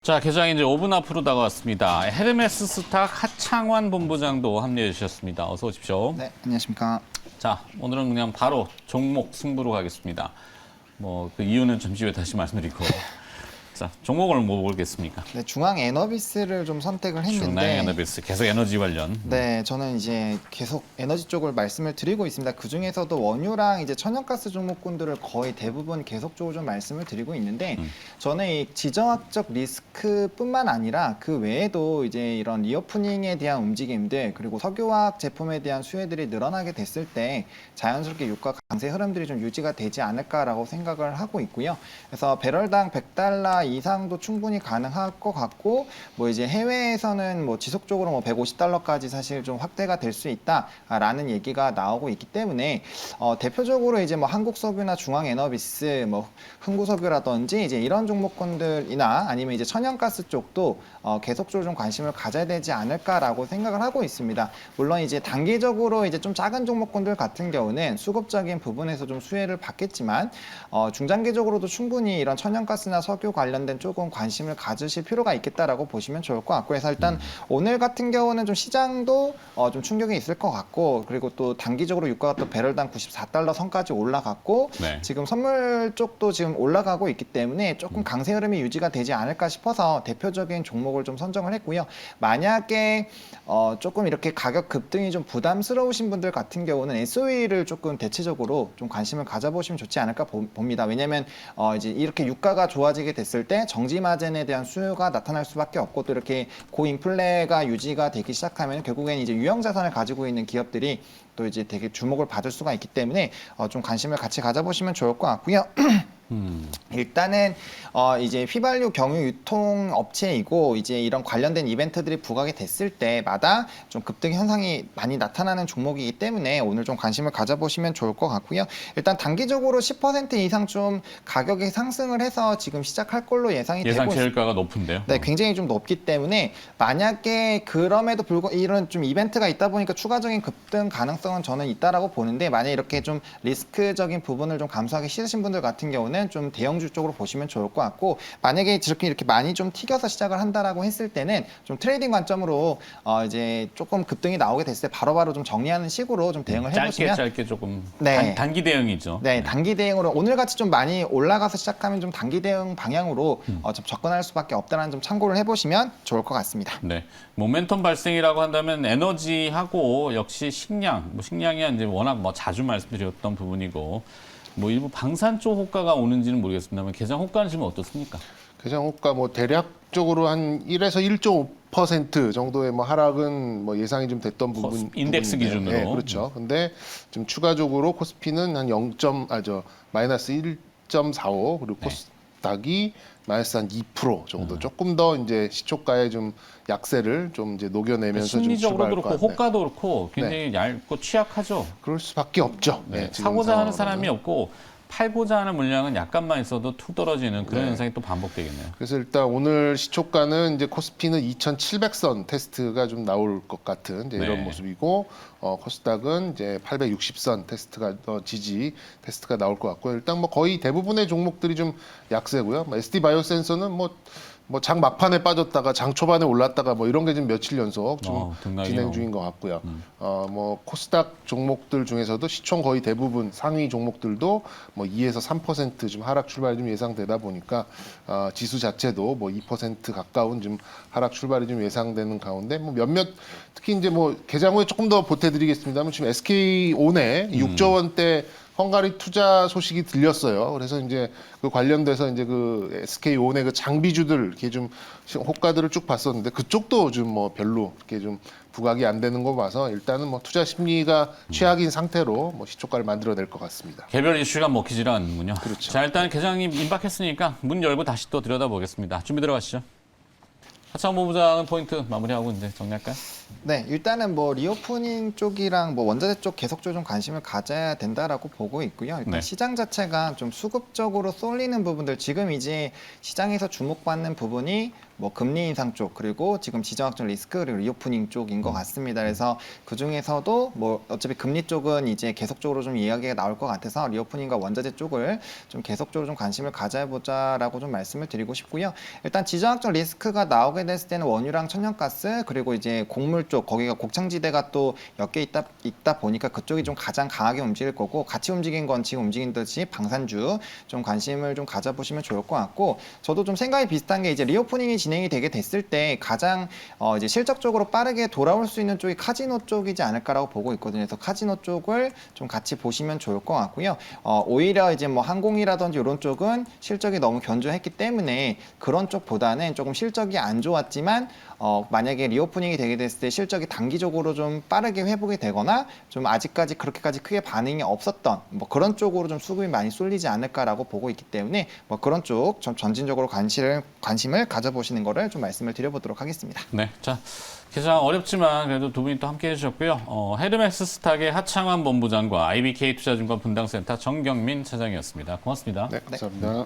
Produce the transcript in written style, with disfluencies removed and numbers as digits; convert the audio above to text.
자, 개장이 이제 5분 앞으로 다가왔습니다. 헤르메스 스탁 하창환 본부장도 함께해 주셨습니다. 어서 오십시오. 네, 안녕하십니까. 자, 오늘은 그냥 바로 종목 승부로 가겠습니다. 뭐 그 이유는 잠시 후에 다시 말씀드리고. 자, 종목을 뭐 보겠습니까? 네, 중앙 에너비스를 좀 선택을 중앙 했는데 에너비스 계속 에너지 관련. 네, 저는 이제 계속 에너지 쪽을 말씀을 드리고 있습니다. 그 중에서도 원유랑 이제 천연가스 종목군들을 거의 대부분 계속적으로 좀 말씀을 드리고 있는데 저는 이 지정학적 리스크뿐만 아니라 그 외에도 이제 이런 리오프닝에 대한 움직임들 그리고 석유화학 제품에 대한 수혜들이 늘어나게 됐을 때 자연스럽게 유가 강세 흐름들이 좀 유지가 되지 않을까라고 생각을 하고 있고요. 그래서 배럴당 100달러 이상도 충분히 가능할 것 같고 뭐 이제 해외에서는 뭐 지속적으로 뭐 150달러까지 사실 좀 확대가 될 수 있다라는 얘기가 나오고 있기 때문에 대표적으로 이제 뭐 한국석유나 중앙에너비스 뭐 흥구석유라든지 이제 이런 종목군들이나 아니면 이제 천연가스 쪽도 계속적으로 좀 관심을 가져야 되지 않을까라고 생각을 하고 있습니다. 물론 이제 단기적으로 이제 좀 작은 종목군들 같은 경우는 수급적인 부분에서 좀 수혜를 받겠지만 중장기적으로도 충분히 이런 천연가스나 석유 관련된 조금 관심을 가지실 필요가 있겠다라고 보시면 좋을 것 같고 해서 일단 오늘 같은 경우는 좀 시장도 좀 충격이 있을 것 같고 그리고 또 단기적으로 유가가 또 배럴당 94달러 선까지 올라갔고 네. 지금 선물 쪽도 지금 올라가고 있기 때문에 조금 강세 흐름이 유지가 되지 않을까 싶어서 대표적인 종목을 좀 선정을 했고요. 만약에 조금 이렇게 가격 급등이 좀 부담스러우신 분들 같은 경우는 SOE를 조금 대체적으로 좀 관심을 가져보시면 좋지 않을까 봅니다. 왜냐하면 이제 이렇게 유가가 좋아지게 됐을 때 정지 마진에 대한 수요가 나타날 수밖에 없고 또 이렇게 고인플레가 유지가 되기 시작하면 결국엔 이제 유형 자산을 가지고 있는 기업들이 또 이제 되게 주목을 받을 수가 있기 때문에 좀 관심을 같이 가져보시면 좋을 것 같고요. 일단은 이제 휘발유 경유 유통 업체이고 이제 이런 관련된 이벤트들이 부각이 됐을 때마다 좀 급등 현상이 많이 나타나는 종목이기 때문에 오늘 좀 관심을 가져보시면 좋을 것 같고요. 일단 단기적으로 10% 이상 좀 가격이 상승을 해서 지금 시작할 걸로 예상이 되고 예상 있습니다. 제일가가 높은데요. 네, 굉장히 좀 높기 때문에 만약에 그럼에도 불구하고 이런 좀 이벤트가 있다 보니까 추가적인 급등 가능성은 저는 있다라고 보는데 만약에 이렇게 좀 리스크적인 부분을 좀 감수하기 싫으신 분들 같은 경우는 좀 대형주 쪽으로 보시면 좋을 것 같고 만약에 이렇게 많이 좀 튀겨서 시작을 한다라고 했을 때는 좀 트레이딩 관점으로 이제 조금 급등이 나오게 됐을 때 바로바로 좀 정리하는 식으로 좀 대응을 해보시면 짧게 조금 네. 단기 대응이죠. 네, 단기 대응으로 오늘같이 좀 많이 올라가서 시작하면 좀 단기 대응 방향으로 좀 접근할 수밖에 없다는 점 참고를 해보시면 좋을 것 같습니다. 네, 모멘텀 발생이라고 한다면 에너지하고 역시 식량, 뭐 식량이 이제 워낙 뭐 자주 말씀드렸던 부분이고 뭐 일부 방산 쪽 호가가 오는지는 모르겠습니다만 개장 호가는 지금 어떻습니까? 개장 호가 뭐 대략적으로 한 1에서 1.5% 정도의 뭐 하락은 뭐 예상이 좀 됐던 부분 인덱스 기준으로. 네, 그렇죠. 근데 좀 추가적으로 코스피는 한 마이너스 1.45 그리고 코스닥이 마이너스 한 2% 정도 조금 더 이제 시초가의 좀 약세를 좀 이제 녹여내면서 좀 심리적으로 출발할 것 그렇고 같아요. 호가도 그렇고 굉장히 얇고 취약하죠. 그럴 수밖에 없죠. 네, 지금 사고자 하는 상황으로는. 사람이 없고 팔고자 하는 물량은 약간만 있어도 툭 떨어지는 그런 현상이 또 반복되겠네요. 그래서 일단 오늘 시초가는 이제 코스피는 2,700선 테스트가 좀 나올 것 같은 이제 이런 네. 모습이고 코스닥은 이제 860선 테스트가 지지 테스트가 나올 것 같고요. 일단 뭐 거의 대부분의 종목들이 좀 약세고요. SD 바이오센서는 뭐 장 막판에 빠졌다가 장 초반에 올랐다가 뭐 이런 게 지금 며칠 연속 좀 등락이 진행 나오고. 중인 것 같고요. 뭐 코스닥 종목들 중에서도 시총 거의 대부분 상위 종목들도 뭐 2에서 3% 좀 하락 출발이 좀 예상되다 보니까 지수 자체도 뭐 2% 가까운 좀 하락 출발이 좀 예상되는 가운데 뭐 몇몇 특히 이제 뭐 개장 후에 조금 더 보태드리겠습니다만 지금 SK온에 6조 원대 헝가리 투자 소식이 들렸어요. 그래서 이제 그 관련돼서 이제 그 SK온의 그 장비주들 이렇게 좀 호가들을 쭉 봤었는데 그쪽도 좀 뭐 별로 이렇게 좀 부각이 안 되는 거 봐서 일단은 뭐 투자 심리가 최악인 상태로 뭐 시초가를 만들어낼 것 같습니다. 개별 이슈가 먹히질 않는군요. 그렇죠. 자, 일단 개장이 임박했으니까 문 열고 다시 또 들여다보겠습니다. 준비 들어가시죠. 하창 본부장은 포인트 마무리하고 이제 정리할까요? 네, 일단은 뭐 리오프닝 쪽이랑 뭐 원자재 쪽 계속적으로 좀 관심을 가져야 된다라고 보고 있고요. 일단 네. 시장 자체가 좀 수급적으로 쏠리는 부분들 지금 이제 시장에서 주목받는 부분이 뭐 금리 인상 쪽 그리고 지금 지정학적 리스크 그리고 리오프닝 쪽인 것 같습니다. 그래서 그 중에서도 뭐 어차피 금리 쪽은 이제 계속적으로 좀 이야기가 나올 것 같아서 리오프닝과 원자재 쪽을 좀 계속적으로 좀 관심을 가져보자라고 좀 말씀을 드리고 싶고요. 일단 지정학적 리스크가 나오게 됐을 때는 원유랑 천연가스 그리고 이제 곡물 쪽 거기가 곡창지대가 또 엮여 있다 보니까 그쪽이 좀 가장 강하게 움직일 거고 같이 움직인 건 지금 움직인 듯이 방산주 좀 관심을 좀 가져보시면 좋을 것 같고 저도 좀 생각이 비슷한 게 이제 리오프닝이 진행이 되게 됐을 때 가장 이제 실적적으로 빠르게 돌아올 수 있는 쪽이 카지노 쪽이지 않을까라고 보고 있거든요. 그래서 카지노 쪽을 좀 같이 보시면 좋을 것 같고요. 오히려 이제 뭐 항공이라든지 이런 쪽은 실적이 너무 견조했기 때문에 그런 쪽보다는 조금 실적이 안 좋았지만 만약에 리오프닝이 되게 됐을 때 실적이 단기적으로 좀 빠르게 회복이 되거나 좀 아직까지 그렇게까지 크게 반응이 없었던 뭐 그런 쪽으로 좀 수급이 많이 쏠리지 않을까라고 보고 있기 때문에 뭐 그런 쪽 좀 전진적으로 관심을 가져보시는 거를 좀 말씀을 드려보도록 하겠습니다. 네, 자 계장 어렵지만 그래도 두 분이 또 함께해 주셨고요. 헤르메스 스탁의 하창환 본부장과 IBK 투자증권 분당센터 정경민 차장이었습니다. 고맙습니다. 네, 감사합니다.